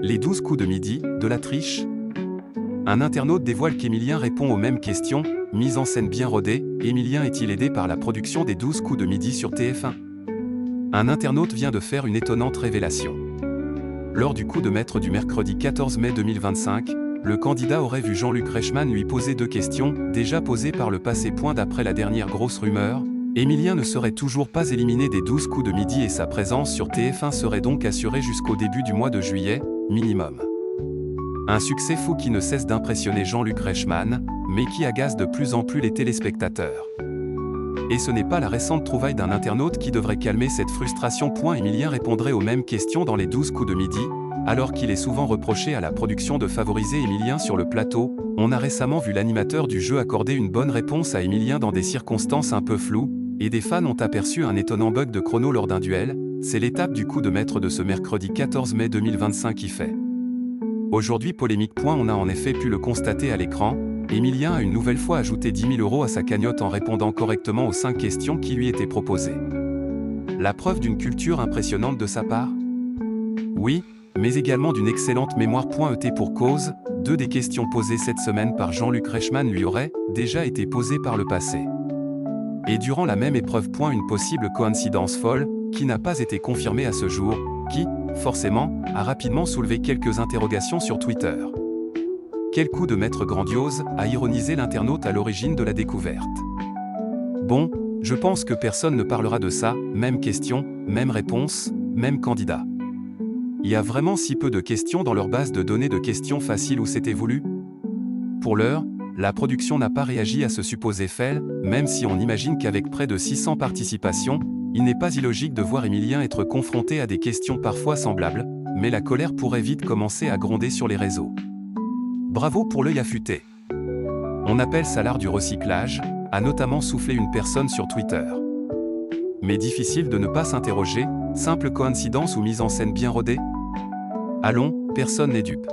Les 12 coups de midi, de la triche? Un internaute dévoile qu'Emilien répond aux mêmes questions, mise en scène bien rodée. Emilien est-il aidé par la production des 12 coups de midi sur TF1? Un internaute vient de faire une étonnante révélation. Lors du coup de maître du mercredi 14 mai 2025, le candidat aurait vu Jean-Luc Reichmann lui poser 2 questions, déjà posées par le passé. D'après la dernière grosse rumeur, Emilien ne serait toujours pas éliminé des 12 coups de midi et sa présence sur TF1 serait donc assurée jusqu'au début du mois de juillet, minimum. Un succès fou qui ne cesse d'impressionner Jean-Luc Reichmann, mais qui agace de plus en plus les téléspectateurs. Et ce n'est pas la récente trouvaille d'un internaute qui devrait calmer cette frustration. Emilien répondrait aux mêmes questions dans les 12 coups de midi, alors qu'il est souvent reproché à la production de favoriser Emilien sur le plateau. On a récemment vu l'animateur du jeu accorder une bonne réponse à Emilien dans des circonstances un peu floues, et des fans ont aperçu un étonnant bug de chrono lors d'un duel. C'est l'étape du coup de maître de ce mercredi 14 mai 2025 qui fait aujourd'hui polémique. On a en effet pu le constater à l'écran. Emilien a une nouvelle fois ajouté 10 000 € à sa cagnotte en répondant correctement aux 5 questions qui lui étaient proposées. La preuve d'une culture impressionnante de sa part? Oui, mais également d'une excellente mémoire. Pour cause, 2 des questions posées cette semaine par Jean-Luc Reichmann lui auraient déjà été posées par le passé. Et durant la même épreuve. Une possible coïncidence folle, qui n'a pas été confirmée à ce jour, qui, forcément, a rapidement soulevé quelques interrogations sur Twitter. Quel coup de maître grandiose, a ironisé l'internaute à l'origine de la découverte. Bon, je pense que personne ne parlera de ça, même question, même réponse, même candidat. Il y a vraiment si peu de questions dans leur base de données de questions faciles où c'était voulu? Pour l'heure, la production n'a pas réagi à ce supposé fail, même si on imagine qu'avec près de 600 participations, il n'est pas illogique de voir Emilien être confronté à des questions parfois semblables, mais la colère pourrait vite commencer à gronder sur les réseaux. Bravo pour l'œil affûté. On appelle ça l'art du recyclage, a notamment soufflé une personne sur Twitter. Mais difficile de ne pas s'interroger, simple coïncidence ou mise en scène bien rodée? Allons, personne n'est dupe.